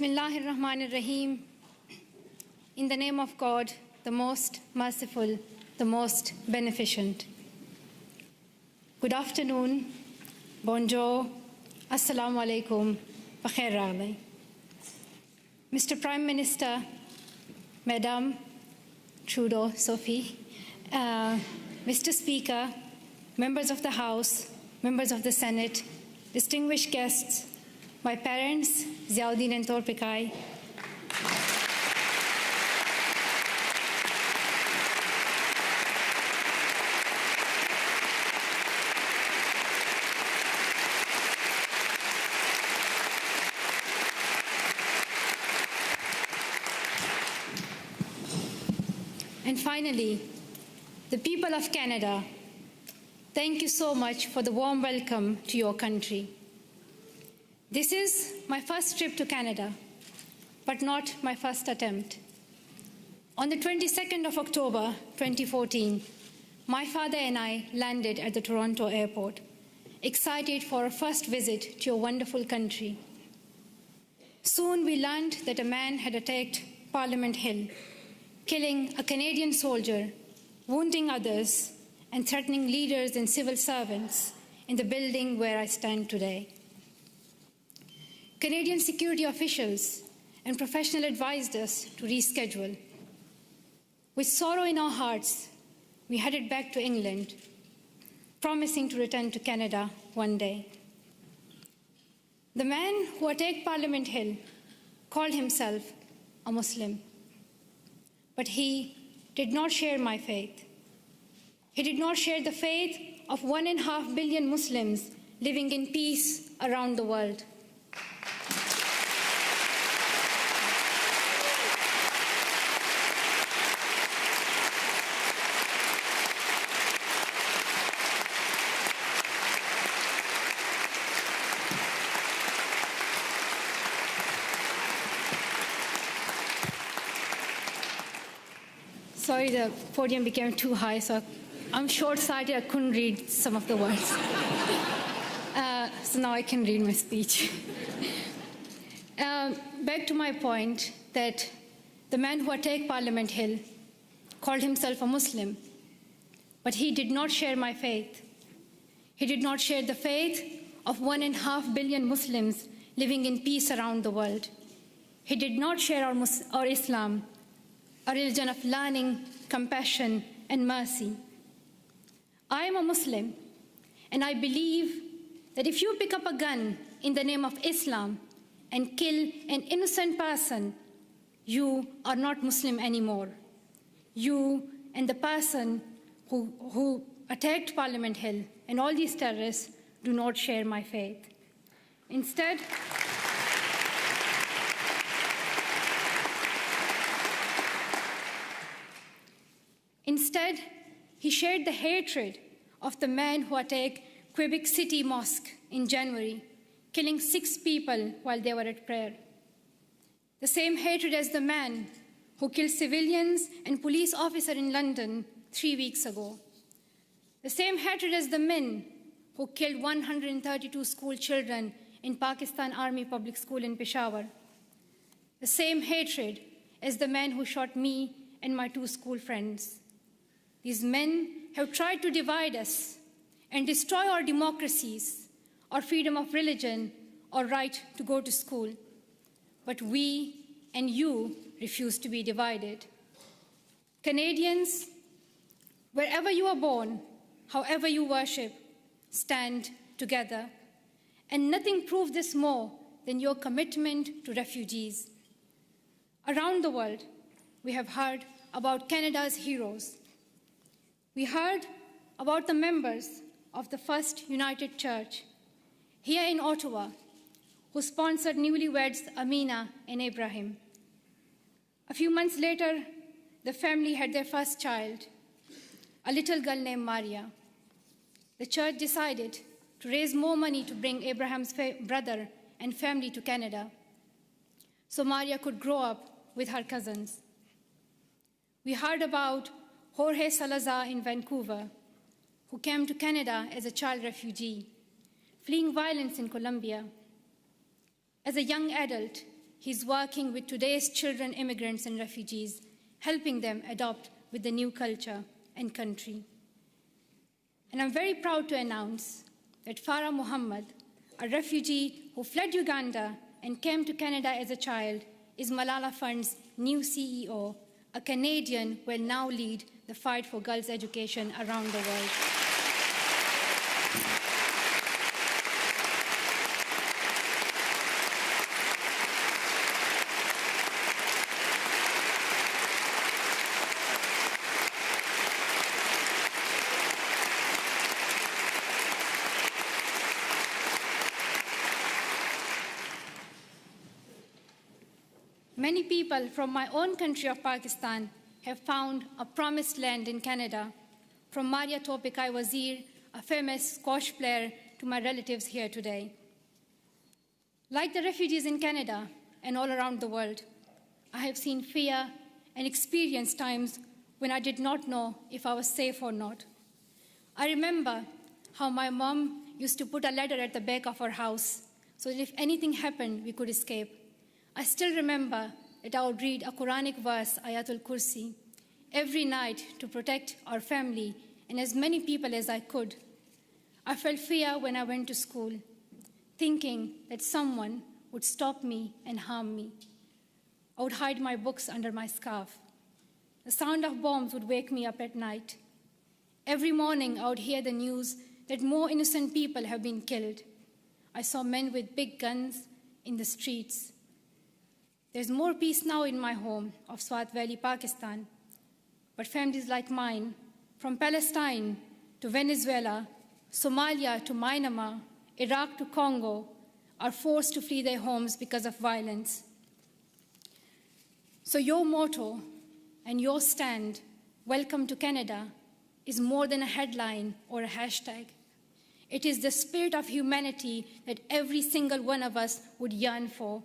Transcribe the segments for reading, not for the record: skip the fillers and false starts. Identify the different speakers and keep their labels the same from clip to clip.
Speaker 1: Bismillahirrahmanirrahim. In the name of God, the most merciful, the most beneficent. Good afternoon, bonjour, assalamu alaikum, bakhair raghlai. Mr. Prime Minister, Madam Trudeau, Sophie, Mr. Speaker, members of the House, members of the Senate, distinguished guests, my parents, Ziauddin and Torpikai, and finally, the people of Canada, thank you so much for the warm welcome to your country. This is my first trip to Canada, but not my first attempt. On the 22nd of October 2014, my father and I landed at the Toronto airport, excited for our first visit to your wonderful country. Soon we learned that a man had attacked Parliament Hill, killing a Canadian soldier, wounding others, and threatening leaders and civil servants in the building where I stand today. Canadian security officials and professionals advised us to reschedule. With sorrow in our hearts, we headed back to England, promising to return to Canada one day. The man who attacked Parliament Hill called himself a Muslim, but he did not share my faith. He did not share the faith of 1.5 billion Muslims living in peace around the world. Sorry, the podium became too high, so I'm short-sighted, I couldn't read some of the words. So now I can read my speech. Back to my point that the man who attacked Parliament Hill called himself a Muslim, but he did not share my faith. He did not share the faith of 1.5 billion Muslims living in peace around the world. He did not share our Islam, a religion of learning, compassion, and mercy. I am a Muslim, and I believe that if you pick up a gun in the name of Islam and kill an innocent person, you are not Muslim anymore. You and the person who attacked Parliament Hill and all these terrorists do not share my faith. Instead, he shared the hatred of the man who attacked Quebec City Mosque in January, killing 6 people while they were at prayer. The same hatred as the man who killed civilians and police officers in London 3 weeks ago. The same hatred as the men who killed 132 school children in Pakistan Army Public School in Peshawar. The same hatred as the man who shot me and my 2 school friends. These men have tried to divide us and destroy our democracies, our freedom of religion, our right to go to school. But we and you refuse to be divided. Canadians, wherever you are born, however you worship, stand together. And nothing proves this more than your commitment to refugees. Around the world, we have heard about Canada's heroes. We heard about the members of the First United Church here in Ottawa who sponsored newlyweds Amina and Ibrahim. A few months later, the family had their first child, a little girl named Maria. The church decided to raise more money to bring Abraham's brother and family to Canada so Maria could grow up with her cousins. We heard about Jorge Salazar in Vancouver, who came to Canada as a child refugee, fleeing violence in Colombia. As a young adult, he's working with today's children, immigrants, and refugees, helping them adopt with the new culture and country. And I'm very proud to announce that Farah Muhammad, a refugee who fled Uganda and came to Canada as a child, is Malala Fund's new CEO, a Canadian who will now lead the fight for girls' education around the world. Many people from my own country of Pakistan have found a promised land in Canada, from Maria Topikai Wazir, a famous squash player, to my relatives here today. Like the refugees in Canada and all around the world, I have seen fear and experienced times when I did not know if I was safe or not. I remember how my mom used to put a ladder at the back of our house so that if anything happened, we could escape. I still remember that I would read a Quranic verse, Ayatul Kursi, every night to protect our family and as many people as I could. I felt fear when I went to school, thinking that someone would stop me and harm me. I would hide my books under my scarf. The sound of bombs would wake me up at night. Every morning I would hear the news that more innocent people have been killed. I saw men with big guns in the streets. There's more peace now in my home of Swat Valley, Pakistan. But families like mine, from Palestine to Venezuela, Somalia to Myanmar, Iraq to Congo, are forced to flee their homes because of violence. So your motto and your stand, "Welcome to Canada," is more than a headline or a hashtag. It is the spirit of humanity that every single one of us would yearn for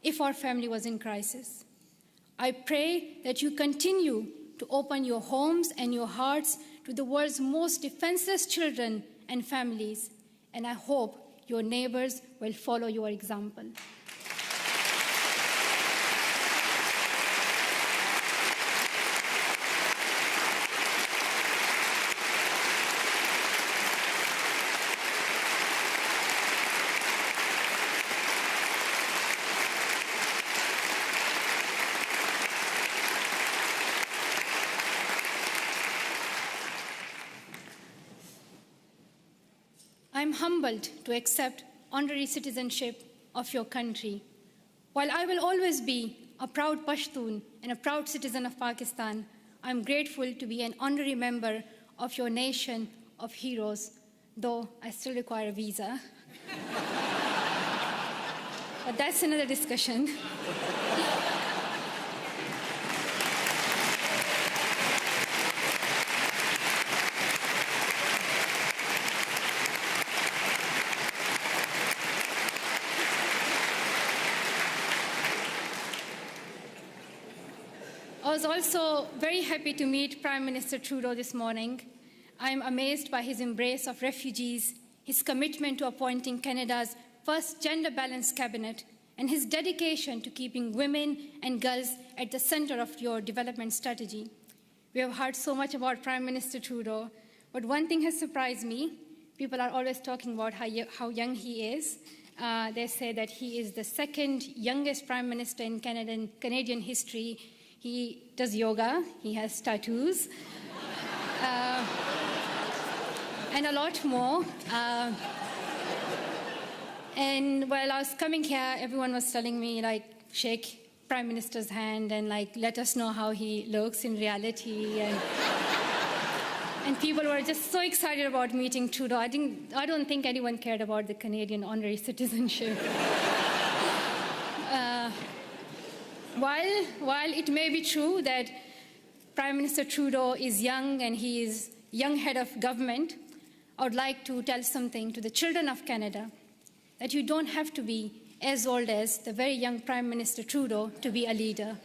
Speaker 1: if our family was in crisis. I pray that you continue to open your homes and your hearts to the world's most defenseless children and families, and I hope your neighbors will follow your example. I'm humbled to accept honorary citizenship of your country. While I will always be a proud Pashtun and a proud citizen of Pakistan, I'm grateful to be an honorary member of your nation of heroes, though I still require a visa. But that's another discussion. I was also very happy to meet Prime Minister Trudeau this morning. I'm amazed by his embrace of refugees, his commitment to appointing Canada's first gender-balanced cabinet, and his dedication to keeping women and girls at the center of your development strategy. We have heard so much about Prime Minister Trudeau, but one thing has surprised me. People are always talking about how young he is. They say that he is the second youngest Prime Minister in Canadian history. He does yoga, he has tattoos, and a lot more. And while I was coming here, everyone was telling me, like, shake Prime Minister's hand and, like, let us know how he looks in reality. And people were just so excited about meeting Trudeau. I don't think anyone cared about the Canadian honorary citizenship. While it may be true that Prime Minister Trudeau is young and he is young head of government, I would like to tell something to the children of Canada, that you don't have to be as old as the very young Prime Minister Trudeau to be a leader.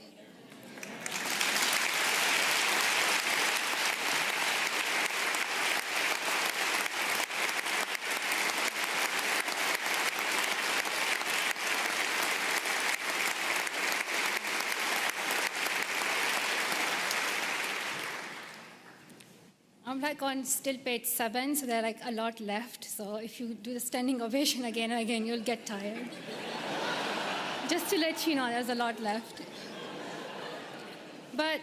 Speaker 1: I'm like on still page 7, so there are like a lot left. So if you do the standing ovation again and again, you'll get tired. Just to let you know, there's a lot left. But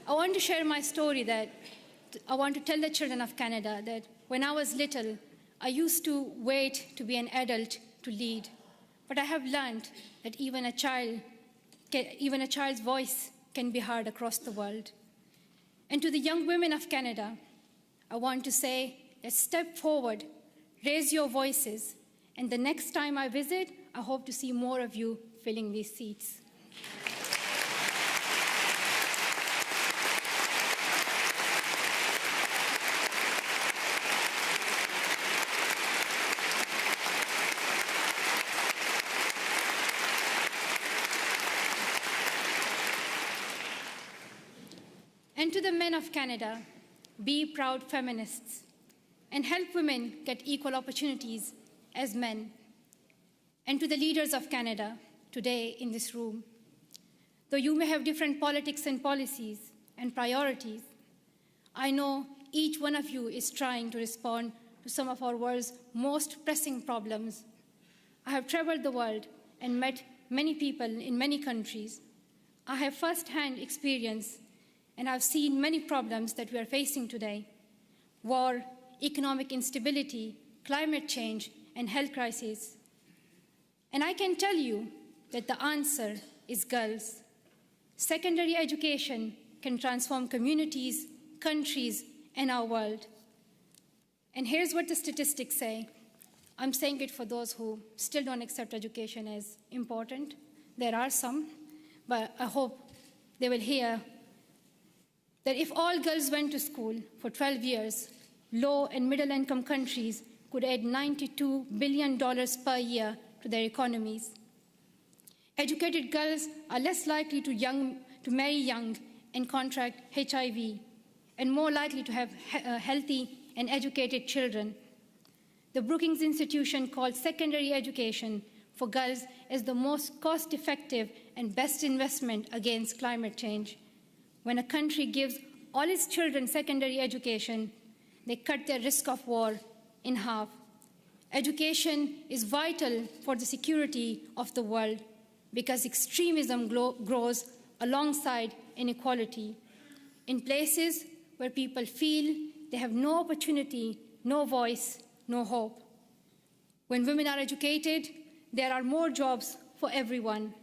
Speaker 1: I want to share my story that I want to tell the children of Canada that when I was little, I used to wait to be an adult to lead. But I have learned that even a child's voice can be heard across the world. And to the young women of Canada, I want to say, let's step forward, raise your voices, and the next time I visit, I hope to see more of you filling these seats. And to the men of Canada, be proud feminists and help women get equal opportunities as men. And to the leaders of Canada today in this room, though you may have different politics and policies and priorities, I know each one of you is trying to respond to some of our world's most pressing problems. I have traveled the world and met many people in many countries. I have first-hand experience and I've seen many problems that we are facing today: war, economic instability, climate change, and health crisis. And I can tell you that the answer is girls. Secondary education can transform communities, countries, and our world. And here's what the statistics say. I'm saying it for those who still don't accept education as important. There are some, but I hope they will hear that if all girls went to school for 12 years, low and middle income countries could add $92 billion per year to their economies. Educated girls are less likely to marry young and contract HIV, and more likely to have healthy and educated children. The Brookings Institution called secondary education for girls as the most cost-effective and best investment against climate change. When a country gives all its children secondary education, they cut their risk of war in half. Education is vital for the security of the world because extremism grows alongside inequality. In places where people feel they have no opportunity, no voice, no hope. When women are educated, there are more jobs for everyone.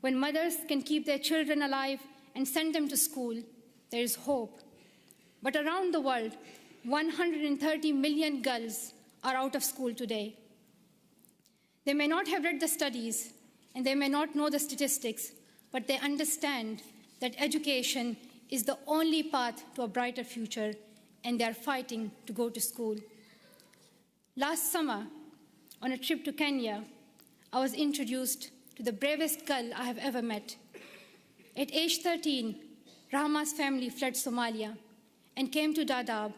Speaker 1: When mothers can keep their children alive and send them to school, there is hope. But around the world, 130 million girls are out of school today. They may not have read the studies, and they may not know the statistics, but they understand that education is the only path to a brighter future, and they are fighting to go to school. Last summer, on a trip to Kenya, I was introduced to the bravest girl I have ever met. At age 13, Rahma's family fled Somalia and came to Dadaab,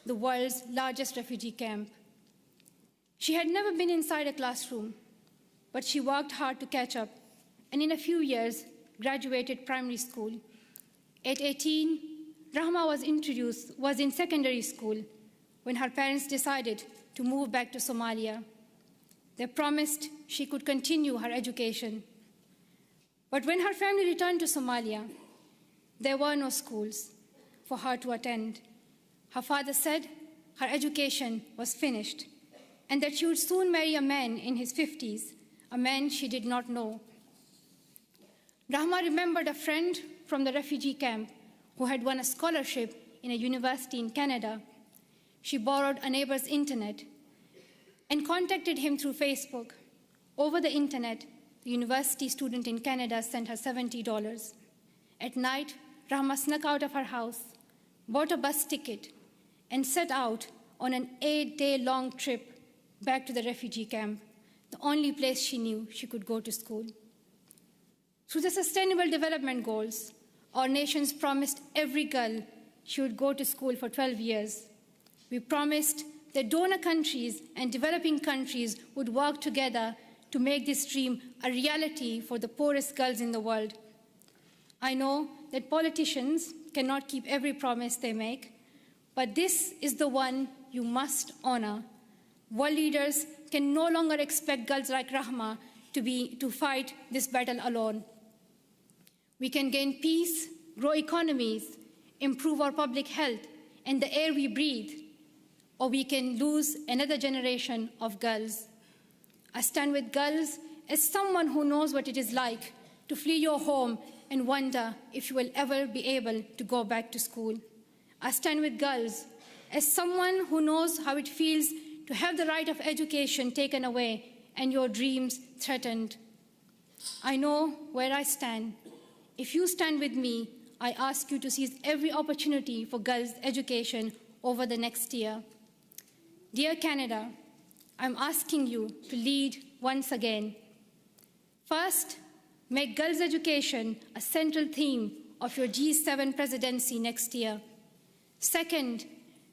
Speaker 1: the world's largest refugee camp. She had never been inside a classroom, but she worked hard to catch up, and in a few years, graduated primary school. At 18, Rahma was in secondary school when her parents decided to move back to Somalia. They promised she could continue her education. But when her family returned to Somalia, there were no schools for her to attend. Her father said her education was finished and that she would soon marry a man in his 50s, a man she did not know. Rahma remembered a friend from the refugee camp who had won a scholarship in a university in Canada. She borrowed a neighbor's internet and contacted him through Facebook. Over the internet, the university student in Canada sent her $70. At night, Rahma snuck out of her house, bought a bus ticket, and set out on an 8-day-long trip back to the refugee camp, the only place she knew she could go to school. Through the Sustainable Development Goals, our nations promised every girl she would go to school for 12 years. We promised that donor countries and developing countries would work together to make this dream a reality for the poorest girls in the world. I know that politicians cannot keep every promise they make, but this is the one you must honor. World leaders can no longer expect girls like Rahma to fight this battle alone. We can gain peace, grow economies, improve our public health and the air we breathe, or we can lose another generation of girls. I stand with girls as someone who knows what it is like to flee your home and wonder if you will ever be able to go back to school. I stand with girls as someone who knows how it feels to have the right of education taken away and your dreams threatened. I know where I stand. If you stand with me, I ask you to seize every opportunity for girls' education over the next year. Dear Canada, I'm asking you to lead once again. First, make girls' education a central theme of your G7 presidency next year. Second,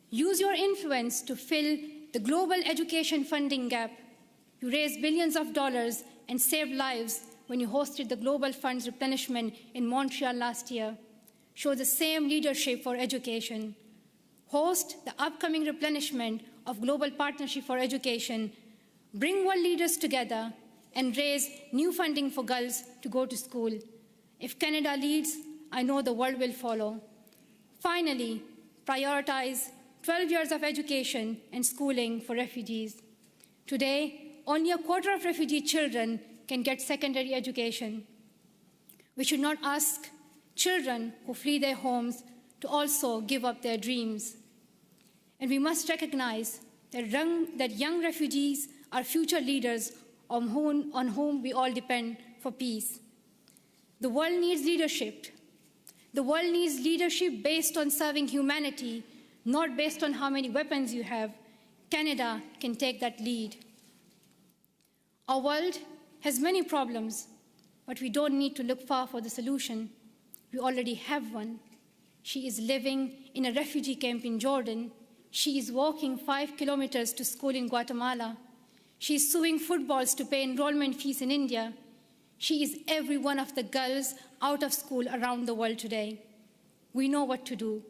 Speaker 1: use your influence to fill the global education funding gap. You raised billions of dollars and saved lives when you hosted the Global Fund's replenishment in Montreal last year. Show the same leadership for education. Host the upcoming replenishment of Global Partnership for Education. Bring world leaders together and raise new funding for girls to go to school. If Canada leads, I know the world will follow. Finally, prioritize 12 years of education and schooling for refugees. Today, only a quarter of refugee children can get secondary education. We should not ask children who flee their homes to also give up their dreams. And we must recognize that young refugees are future leaders on whom we all depend for peace. The world needs leadership. The world needs leadership based on serving humanity, not based on how many weapons you have. Canada can take that lead. Our world has many problems, but we don't need to look far for the solution. We already have one. She is living in a refugee camp in Jordan. She is walking 5 kilometers to school in Guatemala. She is sewing footballs to pay enrollment fees in India. She is every one of the girls out of school around the world today. We know what to do,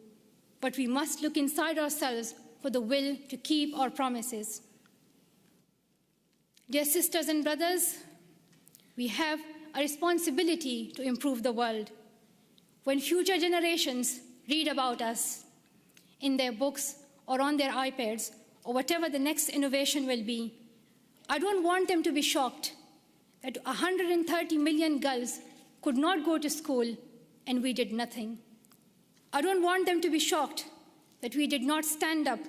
Speaker 1: but we must look inside ourselves for the will to keep our promises. Dear sisters and brothers, we have a responsibility to improve the world. When future generations read about us in their books or on their iPads or whatever the next innovation will be, I don't want them to be shocked that 130 million girls could not go to school and we did nothing. I don't want them to be shocked that we did not stand up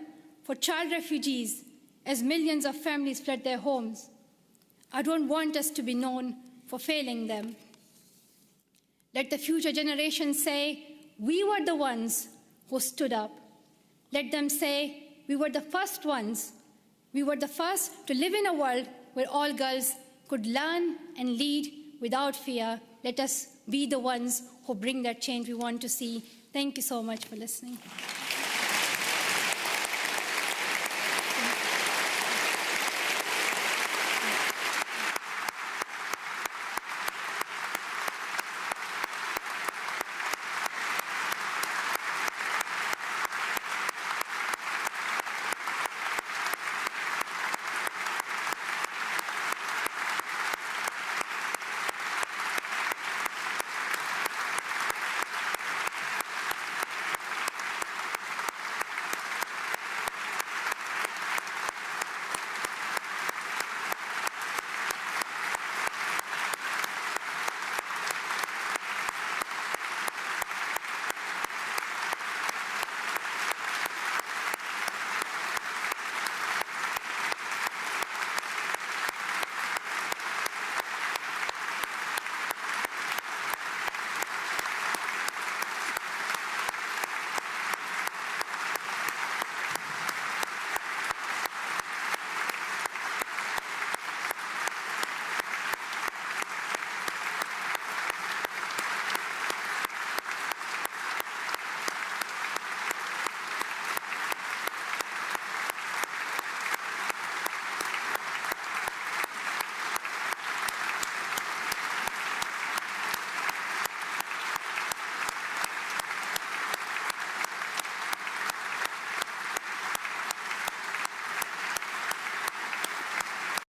Speaker 1: for child refugees as millions of families fled their homes. I don't want us to be known for failing them. Let the future generations say, we were the ones who stood up. Let them say, we were the first ones. We were the first to live in a world where all girls could learn and lead without fear. Let us be the ones who bring that change we want to see. Thank you so much for listening.